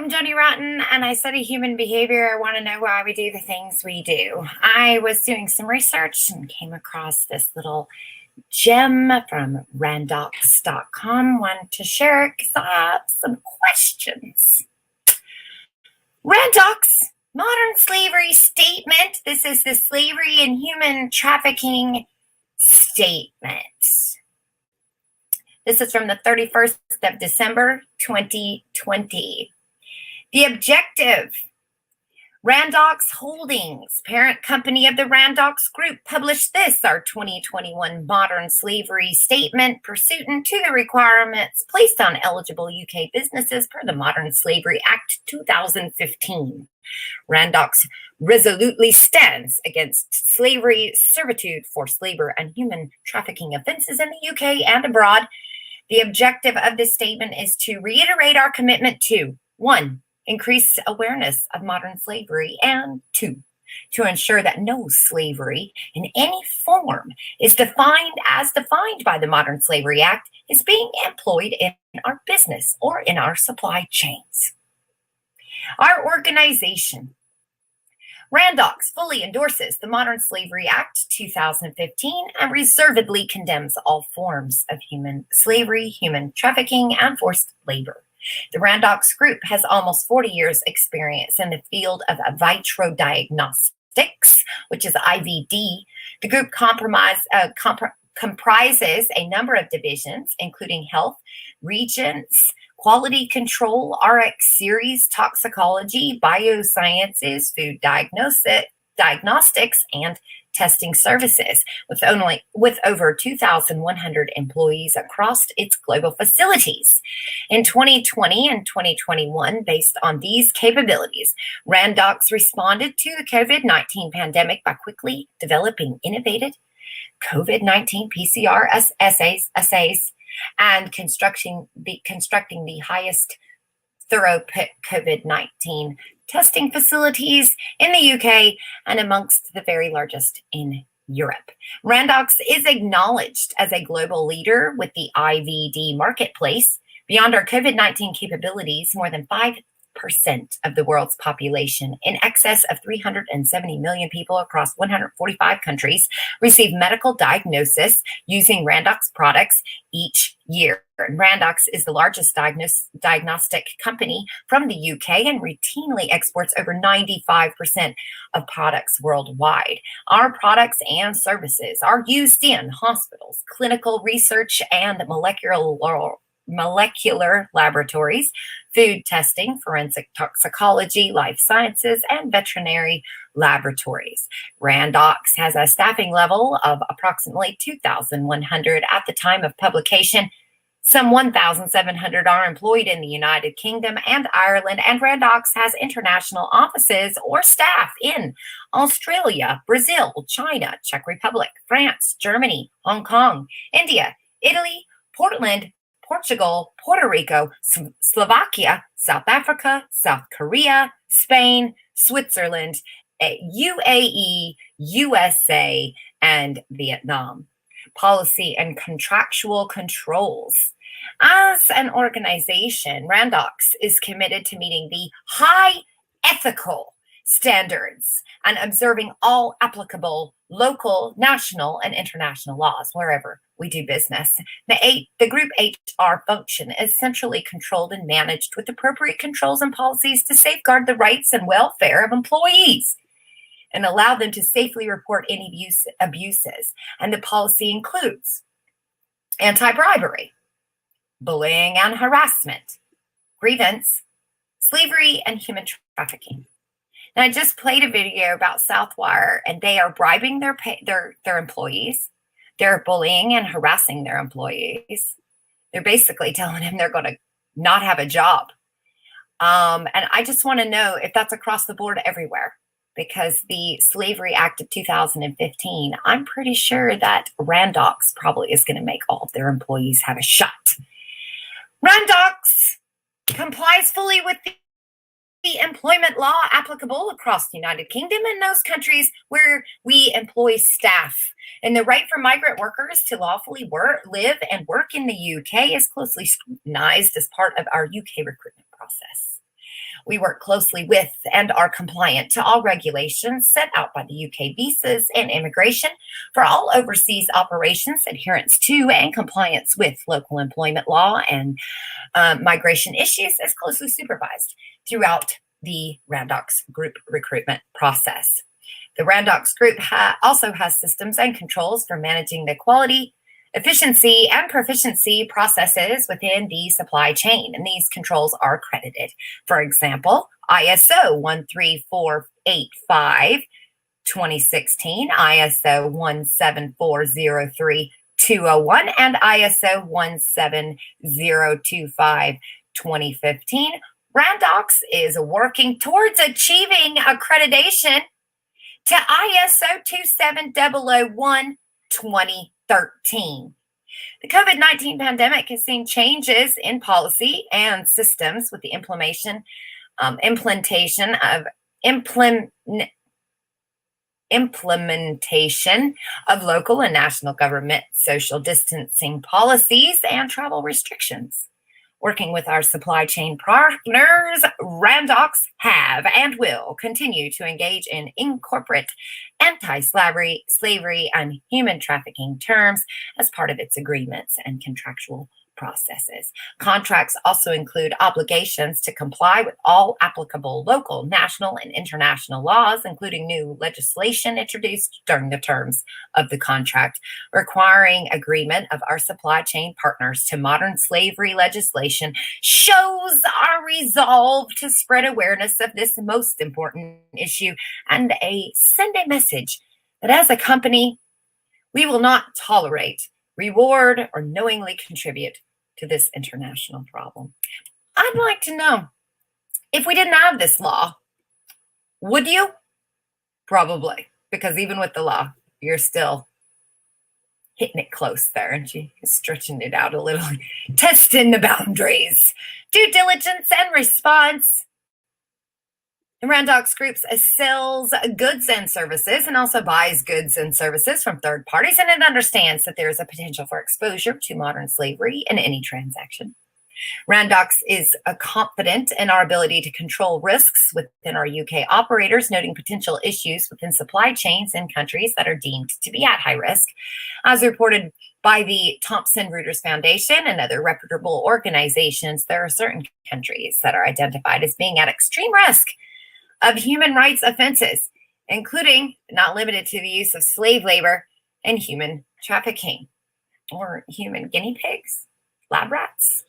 I'm Jody Rotten, and I study human behavior. I want to know why we do the things we do. I was doing some research and came across this little gem from Randox.com. Wanted to share it because I have some questions. Randox, modern slavery statement. This is the slavery and human trafficking statement. This is from the 31st of December, 2020. The objective, Randox Holdings, parent company of the Randox Group, published this, our 2021 modern slavery statement, pursuant to the requirements placed on eligible UK businesses per the Modern Slavery Act 2015. Randox resolutely stands against slavery, servitude, forced labor, and human trafficking offenses in the UK and abroad. The objective of this statement is to reiterate our commitment to 1. Increase awareness of modern slavery, and 2, to ensure that no slavery in any form is defined by the Modern Slavery Act is being employed in our business or in our supply chains. Our organization, Randox, fully endorses the Modern Slavery Act 2015 and reservedly condemns all forms of human slavery, human trafficking, and forced labor. The Randox Group has almost 40 years' experience in the field of vitro diagnostics, which is IVD. The group comprises a number of divisions, including health, regions, quality control, RX series, toxicology, biosciences, food diagnostics, and testing services, with over 2,100 employees across its global facilities. In 2020 and 2021, based on these capabilities, Randox responded to the COVID-19 pandemic by quickly developing innovative COVID-19 PCR assays and constructing the highest throughput COVID-19 testing facilities in the UK and amongst the very largest in Europe. Randox is acknowledged as a global leader with the IVD marketplace. Beyond our COVID-19 capabilities, more than 5% of the world's population, in excess of 370 million people across 145 countries, receive medical diagnosis using Randox products each year. Randox is the largest diagnostic company from the UK and routinely exports over 95% of products worldwide. Our products and services are used in hospitals, clinical research, and molecular laboratories, food testing, forensic toxicology, life sciences, and veterinary laboratories. Randox has a staffing level of approximately 2,100 at the time of publication. Some 1,700 are employed in the United Kingdom and Ireland, and Randox has international offices or staff in Australia, Brazil, China, Czech Republic, France, Germany, Hong Kong, India, Italy, Portland, Portugal, Puerto Rico, Slovakia, South Africa, South Korea, Spain, Switzerland, UAE, USA, and Vietnam. Policy and contractual controls. As an organization, Randox is committed to meeting the high ethical standards and observing all applicable local, national, and international laws wherever we do business. The group HR function is centrally controlled and managed with appropriate controls and policies to safeguard the rights and welfare of employees and allow them to safely report any abuses. And the policy includes anti-bribery, bullying and harassment, grievance, slavery, and human trafficking. Now, I just played a video about Southwire, and they are bribing their employees. They're bullying and harassing their employees. They're basically telling them they're going to not have a job. And I just want to know if that's across the board everywhere, because the Slavery Act of 2015, I'm pretty sure that Randox probably is going to make all of their employees have a shot. Randox complies fully with the employment law applicable across the United Kingdom and those countries where we employ staff. And the right for migrant workers to lawfully live and work in the UK is closely scrutinized as part of our UK recruitment process. We work closely with and are compliant to all regulations set out by the UK Visas and Immigration for all overseas operations, adherence to and compliance with local employment law and migration issues is closely supervised throughout the Randox Group recruitment process. The Randox Group also has systems and controls for managing the quality, efficiency, and proficiency processes within the supply chain, and these controls are accredited. For example, ISO 13485 2016, ISO 17403 201, and ISO 17025 2015. Randox is working towards achieving accreditation to ISO 27001 2013. The COVID-19 pandemic has seen changes in policy and systems with the implementation of local and national government social distancing policies and travel restrictions. Working with our supply chain partners, Randox have and will continue to engage in corporate anti-slavery, slavery, and human trafficking terms as part of its agreements and contractual processes. Contracts also include obligations to comply with all applicable local, national, and international laws, including new legislation introduced during the terms of the contract, requiring agreement of our supply chain partners to modern slavery legislation shows our resolve to spread awareness of this most important issue and send a message that as a company, we will not tolerate, reward, or knowingly contribute to this international problem. I'd like to know, if we didn't have this law, would you? Probably, because even with the law, you're still hitting it close there, and she's stretching it out a little, testing the boundaries. Due diligence and response. The Randox Group sells goods and services and also buys goods and services from third parties, and it understands that there is a potential for exposure to modern slavery in any transaction. Randox is confident in our ability to control risks within our UK operators, noting potential issues within supply chains in countries that are deemed to be at high risk. As reported by the Thomson Reuters Foundation and other reputable organizations, there are certain countries that are identified as being at extreme risk of human rights offenses, including, but not limited to, the use of slave labor and human trafficking, or human guinea pigs, lab rats.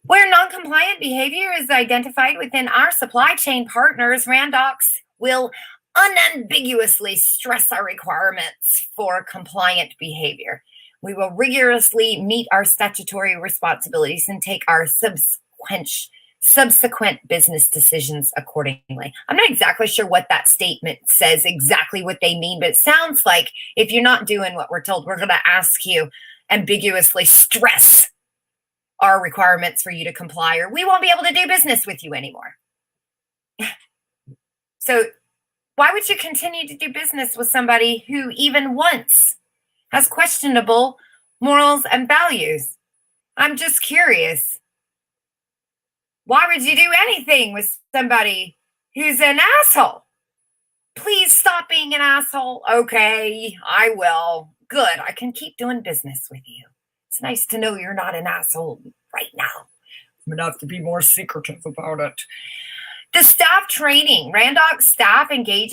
Where non-compliant behavior is identified within our supply chain partners, Randox will unambiguously stress our requirements for compliant behavior. We will rigorously meet our statutory responsibilities and take our subsequent business decisions accordingly. I'm not exactly sure what that statement says, exactly what they mean, but it sounds like if you're not doing what we're told, we're going to ask you, ambiguously stress our requirements for you to comply, or we won't be able to do business with you anymore. So why would you continue to do business with somebody who even once has questionable morals and values? I'm just curious. Why would you do anything with somebody who's an asshole? Please stop being an asshole. Okay, I will. Good. I can keep doing business with you. It's nice to know you're not an asshole right now. I'm going to have to be more secretive about it. The staff training. Randox staff engaged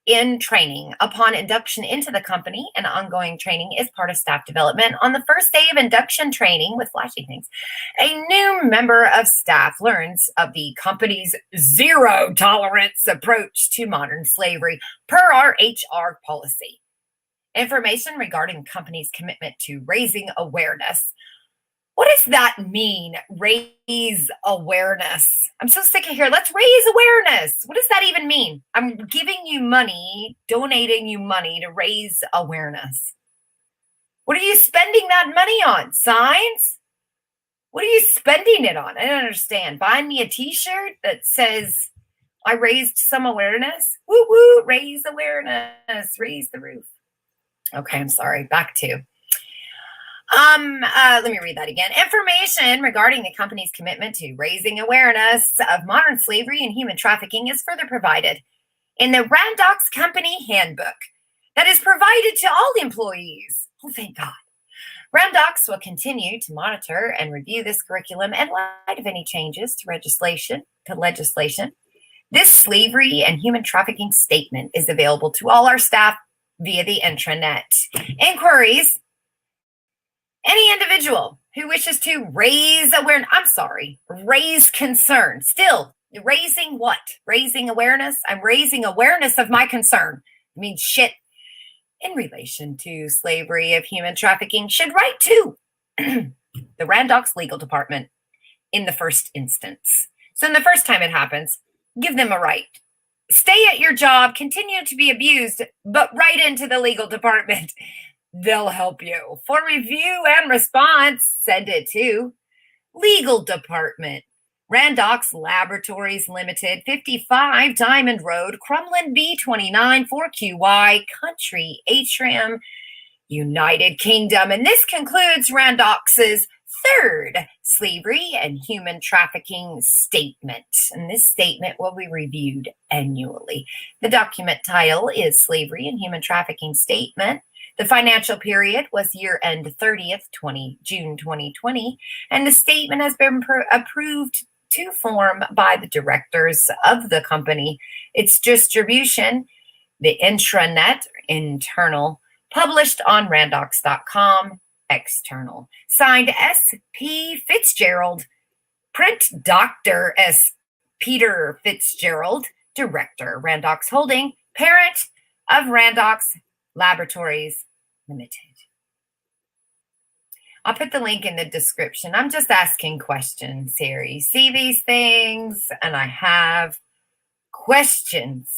in training upon induction into the company, and ongoing training is part of staff development. On the first day of induction training with flashy things, a new member of staff learns of the company's zero tolerance approach to modern slavery per our HR policy. Information regarding the company's commitment to raising awareness. What does that mean? Raise awareness. I'm so sick of here. Let's raise awareness. What does that even mean? I'm giving you money, donating you money to raise awareness. What are you spending that money on? Signs? What are you spending it on? I don't understand. Buying me a t-shirt that says, I raised some awareness? Woo woo, raise awareness, raise the roof. Okay, I'm sorry. Back to Let me read that again. Information regarding the company's commitment to raising awareness of modern slavery and human trafficking is further provided in the Randox Company Handbook that is provided to all employees. Oh, thank God. Randox will continue to monitor and review this curriculum in light of any changes to legislation. This slavery and human trafficking statement is available to all our staff via the intranet. Inquiries. Any individual who wishes to raise concern. Still, raising what? Raising awareness? I'm raising awareness of my concern. I mean, shit. In relation to slavery of human trafficking should write to the Randox Legal Department in the first instance. So in the first time it happens, give them a right. Stay at your job, continue to be abused, but write into the legal department. They'll help you. For review and response, send it to Legal Department, Randox Laboratories Limited, 55 Diamond Road, Crumlin, B29 4QY, Country, Atrium, United Kingdom. And this concludes Randox's third slavery and human trafficking statement. And this statement will be reviewed annually. The document title is Slavery and Human Trafficking Statement. The financial period was year-end 30th, June 2020, and the statement has been approved to form by the directors of the company. Its distribution, the intranet, internal, published on randox.com, external. Signed S.P. Fitzgerald, print Dr. S. Peter Fitzgerald, director, Randox Holding, parent of Randox Laboratories Limited. I'll put the link in the description. I'm just asking questions here. You see these things, and I have questions.